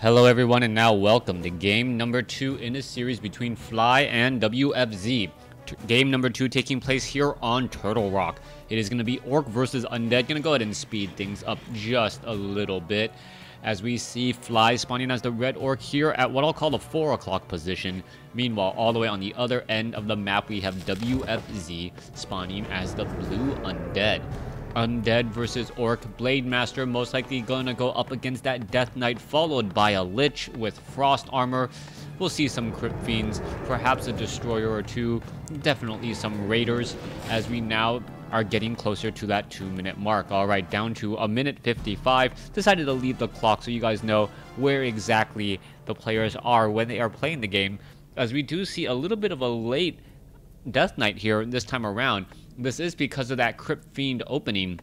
Hello everyone, and now welcome to game number 2 in a series between Fly and WFZ. Game number 2 taking place here on Turtle Rock. It is going to be Orc versus Undead. Going to go ahead and speed things up just a little bit as we see Fly spawning as the red Orc here at what I'll call the 4 o'clock position. Meanwhile, all the way on the other end of the map, we have WFZ spawning as the blue Undead. Undead versus Orc. Blade Master most likely gonna go up against that Death Knight, followed by a Lich with Frost Armor. We'll see some Crypt Fiends, perhaps a Destroyer or two, definitely some Raiders, as we now are getting closer to that 2-minute mark. Alright, down to a minute 55. Decided to leave the clock so you guys know where exactly the players are when they are playing the game, as we do see a little bit of a late Death Knight here this time around. This is because of that Crypt Fiend opening,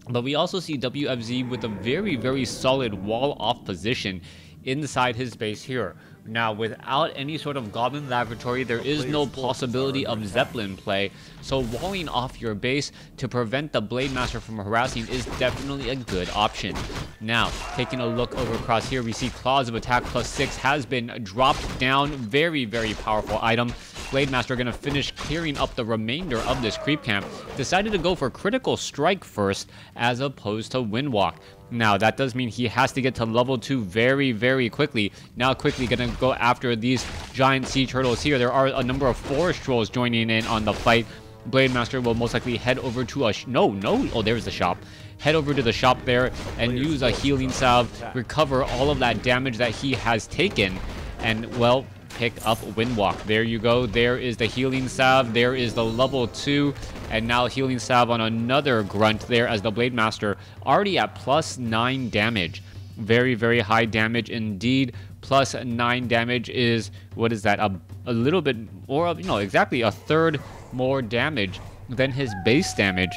but we also see WFZ with a very solid wall off position inside his base here. Now, without any sort of Goblin Laboratory, there is no possibility of Zeppelin play, so walling off your base to prevent the Blade Master from harassing is definitely a good option. Now, taking a look over across here, we see Claws of Attack +6 has been dropped down. Very powerful item. Blade Master going to finish clearing up the remainder of this creep camp. Decided to go for Critical Strike first as opposed to Windwalk. Now, that does mean he has to get to level 2 very quickly. Now, quickly going to go after these giant sea turtles here. There are a number of forest trolls joining in on the fight. Blade Master will most likely head over to a... Oh, there's the shop. Head over to the shop there and use a healing salve. Recover all of that damage that he has taken. And, well, pick up Windwalk. There you go. There is the healing salve. There is the level 2. And now healing salve on another grunt there as the Blade Master already at +9 damage. Very high damage indeed. +9 damage is, what is that? A little bit more, exactly a third more damage than his base damage.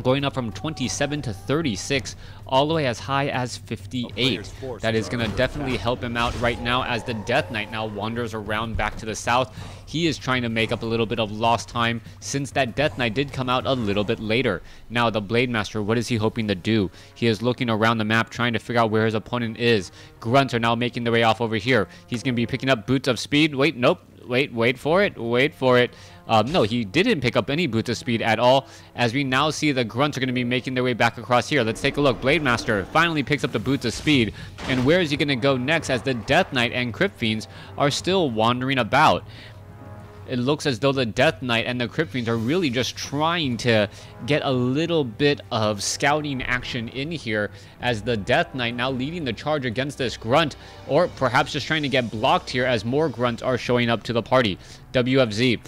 Going up from 27 to 36, all the way as high as 58. That is going to definitely help him out right now as the Death Knight now wanders around back to the south. He is trying to make up a little bit of lost time since that Death Knight did come out a little bit later. Now the Blade Master, what is he hoping to do? He is looking around the map trying to figure out where his opponent is. Grunts are now making their way off over here. He's going to be picking up Boots of Speed. Wait, nope. Wait for it. No, he didn't pick up any Boots of Speed at all, as we now see the Grunts are going to be making their way back across here. Let's take a look. Blade Master finally picks up the Boots of Speed, and where is he going to go next as the Death Knight and Crypt Fiends are still wandering about? It looks as though the Death Knight and the Crypt Fiends are really just trying to get a little bit of scouting action in here, as the Death Knight now leading the charge against this Grunt, or perhaps just trying to get blocked here as more Grunts are showing up to the party. WFZ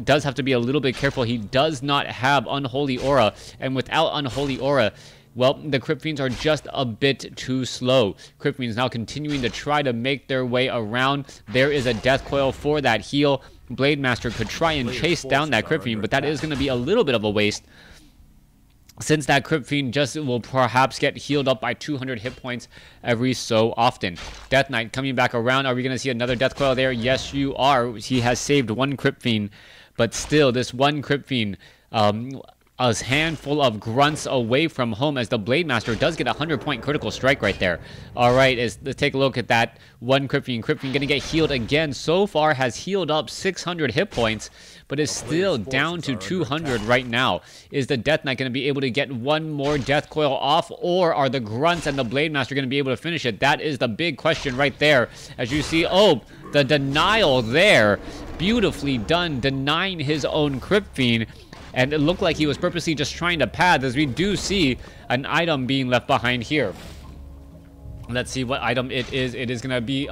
does have to be a little bit careful. He does not have Unholy Aura, and without Unholy Aura, well, the Crypt Fiends are just a bit too slow. Crypt Fiends now continuing to try to make their way around. There is a Death Coil for that heal. Blade Master could try and chase down that Crypt Fiend, but that is going to be a little bit of a waste, since that Crypt Fiend just will perhaps get healed up by 200 hit points every so often. Death Knight coming back around. Are we going to see another Death Coil there? Yes, you are. He has saved one Crypt Fiend, but still, this one Crypt Fiend, a handful of Grunts away from home, as the Blade Master does get a 100-point critical strike right there. Alright, let's take a look at that one Crypt Fiend. Crypt Fiend going to get healed again. So far has healed up 600 hit points, but is still down to 200 right now. Is the Death Knight going to be able to get one more Death Coil off, or are the Grunts and the Blade Master going to be able to finish it? That is the big question right there. As you see, oh, the denial there. Beautifully done, denying his own Crypt Fiend. And it looked like he was purposely just trying to pad, as we do see an item being left behind here. Let's see what item it is. It is going to be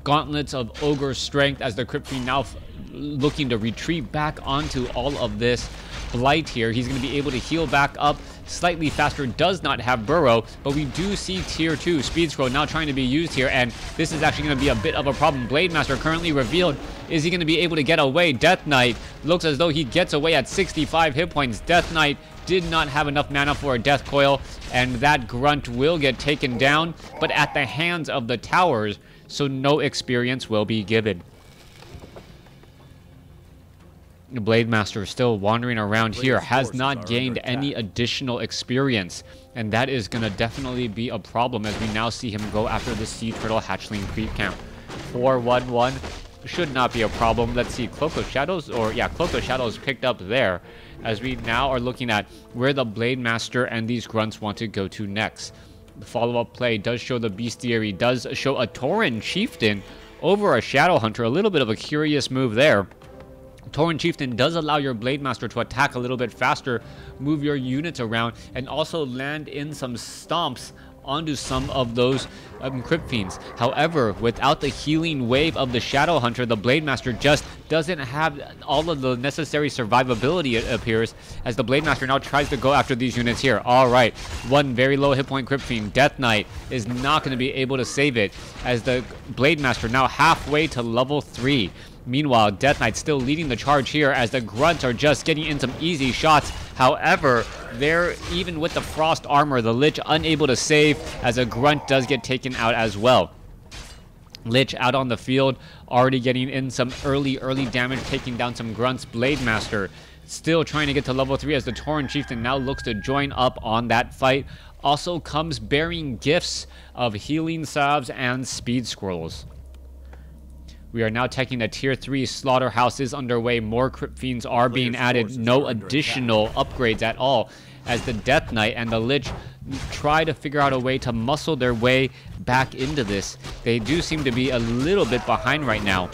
Gauntlets of Ogre Strength, as the Crypt Fiend now looking to retreat back onto all of this blight here. He's going to be able to heal back up slightly faster. Does not have Burrow, but we do see tier 2 Speed Scroll now trying to be used here, and this is actually going to be a bit of a problem. Blade Master currently revealed. Is he going to be able to get away? Death Knight looks as though he gets away at 65 hit points. Death Knight did not have enough mana for a Death Coil, and that Grunt will get taken down, but at the hands of the towers, so no experience will be given. The Blade Master still wandering around here, has not gained any additional experience, and that is going to definitely be a problem as we now see him go after the Sea Turtle Hatchling Creep Camp. 4-1-1 should not be a problem. Let's see, Cloak of Shadows, or yeah, Cloak of Shadows picked up there, as we now are looking at where the Blade Master and these grunts want to go to next. The follow-up play does show the Bestiary, does show a Tauren Chieftain over a Shadow Hunter. A little bit of a curious move there. Tauren Chieftain does allow your Blade Master to attack a little bit faster, move your units around, and also land in some stomps onto some of those Crypt Fiends. However, without the healing wave of the Shadow Hunter, the Blade Master just doesn't have all of the necessary survivability, it appears, as the Blade Master now tries to go after these units here. Alright, one very low hit point Crypt Fiend. Death Knight is not going to be able to save it, as the Blade Master now halfway to level 3. Meanwhile, Death Knight still leading the charge here as the grunts are just getting in some easy shots. However, they're even with the frost armor, the Lich unable to save as a grunt does get taken out as well. Lich out on the field, already getting in some early damage, taking down some grunts. Blade Master still trying to get to level 3 as the Tauren Chieftain now looks to join up on that fight. Also comes bearing gifts of healing salves and speed scrolls. We are now taking a tier 3 slaughterhouse is underway. More Crypt Fiends are being added. No additional upgrades at all as the Death Knight and the Lich try to figure out a way to muscle their way back into this. They do seem to be a little bit behind right now.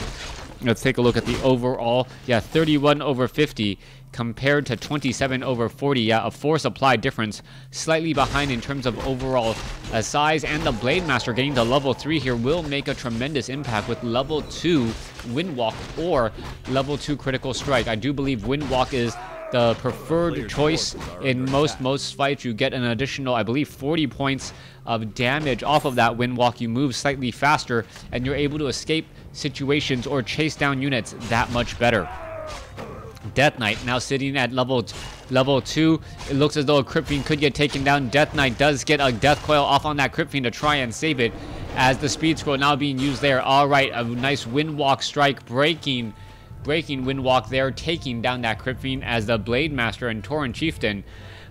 Let's take a look at the overall. Yeah, 31/50 compared to 27/40. Yeah, a 4 supply difference. Slightly behind in terms of overall size. And the Blade Master getting to level 3 here will make a tremendous impact with level 2 Windwalk or level 2 Critical Strike. I do believe Windwalk is the preferred choice in most fights. You get an additional, I believe, 40 points of damage off of that Windwalk. You move slightly faster and you're able to escape situations or chase down units that much better. Death Knight now sitting at level 2. It looks as though a Crypt Fiend could get taken down. Death Knight does get a Death Coil off on that Crypt Fiend to try and save it as the Speed Scroll now being used there. Alright, a nice Windwalk strike breaking Windwalk there, taking down that Crypt Fiend as the Blade Master and Tauren Chieftain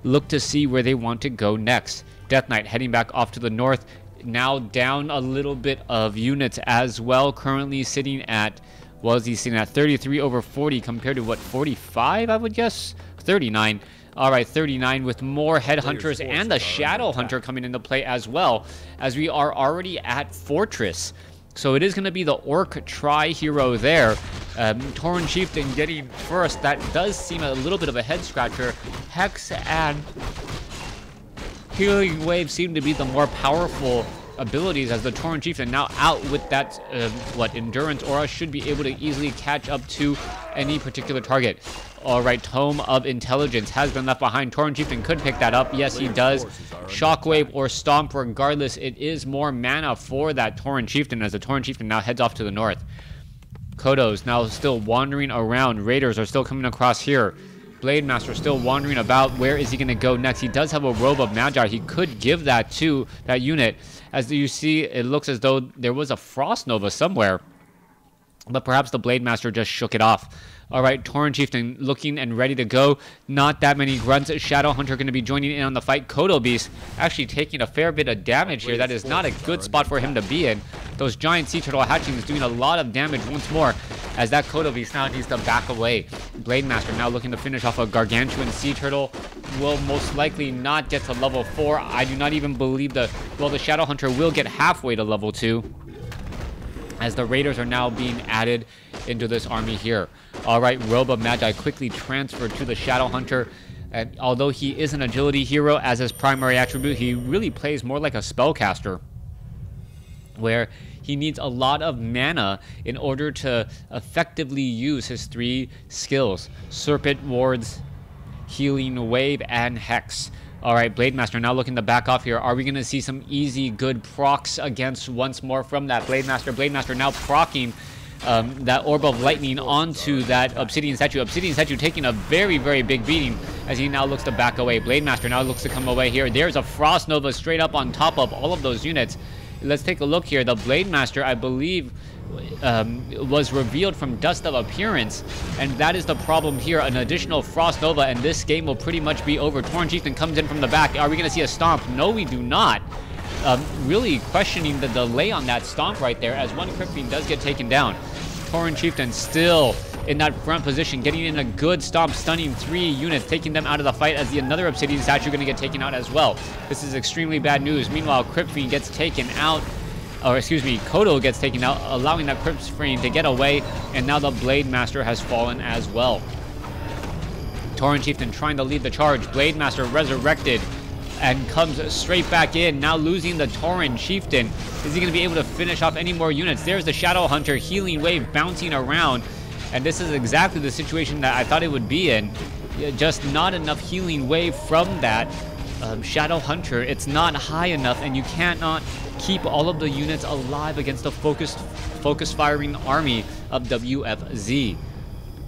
look to see where they want to go next. Death Knight heading back off to the north, now down a little bit of units as well, currently sitting at, was he sitting at 33/40 compared to what, 45 I would guess? 39. Alright, 39 with more Headhunters and the Shadow Hunter coming into play as well, as we are already at Fortress. So it is going to be the Orc Tri-Hero there. Tauren Chieftain getting first. That does seem a little bit of a head-scratcher. Hex and Healing Wave seem to be the more powerful abilities as the Tauren Chieftain now out with that, Endurance Aura should be able to easily catch up to any particular target. Alright, Tome of Intelligence has been left behind. Tauren Chieftain could pick that up. Yes, he does. Shockwave or Stomp, regardless, it is more mana for that Tauren Chieftain as the Tauren Chieftain now heads off to the north. Kodo's now still wandering around. Raiders are still coming across here. Blade Master still wandering about. Where is he going to go next? He does have a Robe of Magi. He could give that to that unit. As you see, it looks as though there was a Frost Nova somewhere, but perhaps the Blade Master just shook it off. Alright, Tauren Chieftain looking and ready to go. Not that many grunts. Shadow Hunter going to be joining in on the fight. Kodo Beast actually taking a fair bit of damage here. That is not a good spot for him to be in. Those giant Sea Turtle hatchlings doing a lot of damage once more, as that Kodo Beast now needs to back away. Blade Master now looking to finish off a Gargantuan Sea Turtle. Will most likely not get to level 4. I do not even believe the Shadow Hunter will get halfway to level 2. As the Raiders are now being added into this army here. Alright, Robe of Magi quickly transferred to the Shadow Hunter. And although he is an agility hero as his primary attribute, he really plays more like a spellcaster, where he needs a lot of mana in order to effectively use his 3 skills: Serpent, Wards, Healing Wave, and Hex. Alright, Blade Master now looking to back off here. Are we going to see some easy, good procs against once more from that Blade Master? Blade Master now procking that Orb of Lightning onto that Obsidian Statue. Obsidian Statue taking a very, very big beating as he now looks to back away. Blade Master now looks to come away here. There's a Frost Nova straight up on top of all of those units. Let's take a look here. The Blade Master, I believe, was revealed from Dust of Appearance, and that is the problem here. An additional Frost Nova, and this game will pretty much be over. Tauren Chieftain comes in from the back. Are we going to see a stomp? No, we do not. Really questioning the delay on that stomp right there, as one Crypt Fiend does get taken down. Tauren Chieftain still in that front position, getting in a good stomp, stunning 3 units, taking them out of the fight, as another Obsidian Statue going to get taken out as well. This is extremely bad news. Meanwhile, Crypt Fiend gets taken out, or excuse me, Kodo gets taken out, allowing that Crypt Fiend to get away, and now the Blade Master has fallen as well. Tauren Chieftain trying to lead the charge. Blade Master resurrected and comes straight back in, now losing the Tauren Chieftain. Is he going to be able to finish off any more units? There's the Shadow Hunter, healing wave bouncing around, and this is exactly the situation that I thought it would be in. Just not enough healing wave from that Shadow Hunter. It's not high enough, and you cannot keep all of the units alive against the focus firing army of WFZ.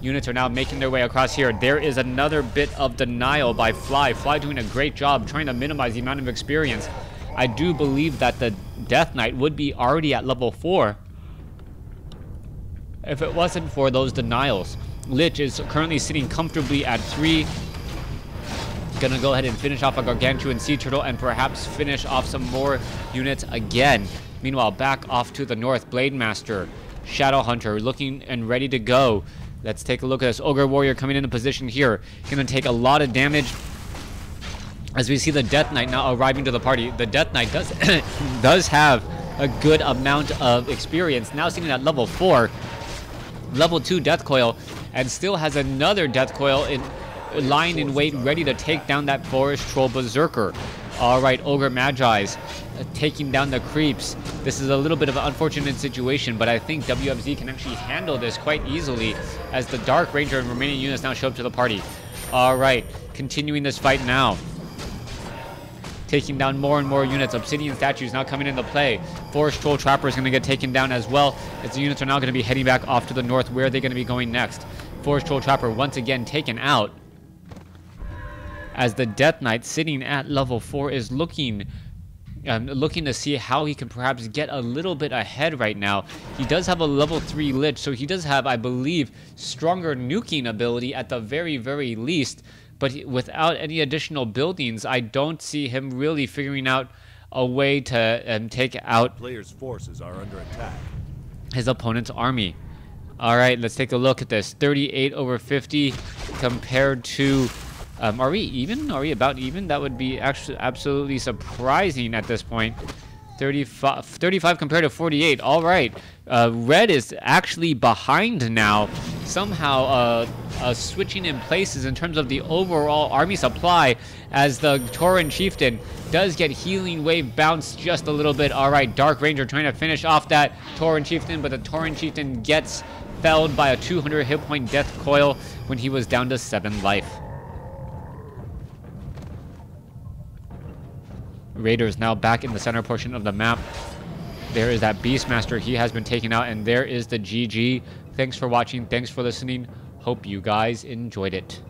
Units are now making their way across here. There is another bit of denial by Fly. Fly doing a great job trying to minimize the amount of experience. I do believe that the Death Knight would be already at level 4 if it wasn't for those denials. Lich is currently sitting comfortably at 3. Gonna go ahead and finish off a Gargantuan Sea Turtle and perhaps finish off some more units again. Meanwhile, back off to the north, Blade Master, Shadow Hunter looking and ready to go. Let's take a look at this Ogre Warrior coming into position here. Gonna take a lot of damage as we see the Death Knight now arriving to the party. The Death Knight does does have a good amount of experience, now sitting at level 4, level 2 Death Coil, and still has another Death Coil lying in wait, ready to take down that Forest Troll Berserker. Alright, Ogre Magi's taking down the creeps. This is a little bit of an unfortunate situation, but I think WFZ can actually handle this quite easily as the Dark Ranger and remaining units now show up to the party. Alright, continuing this fight now. Taking down more and more units. Obsidian Statues now coming into play. Forest Troll Trapper is going to get taken down as well, as the units are now going to be heading back off to the north. Where are they going to be going next? Forest Troll Trapper once again taken out, as the Death Knight sitting at level 4 is looking to see how he can perhaps get a little bit ahead right now. He does have a level 3 Lich, so he does have, I believe, stronger nuking ability at the very, very least. But without any additional buildings, I don't see him really figuring out a way to take out players' forces are under attack. His opponent's army. All right, let's take a look at this. 38 over 50 compared to... are we even? Are we about even? That would be actually absolutely surprising at this point. 35 compared to 48. All right. Red is actually behind now. Somehow switching in places in terms of the overall army supply, as the Tauren Chieftain does get healing wave bounced just a little bit. All right, Dark Ranger trying to finish off that Tauren Chieftain, but the Tauren Chieftain gets felled by a 200 hit point death coil when he was down to 7 life. Raiders now back in the center portion of the map. There is that Beastmaster. He has been taken out, and there is the GG. Thanks for watching. Thanks for listening. Hope you guys enjoyed it.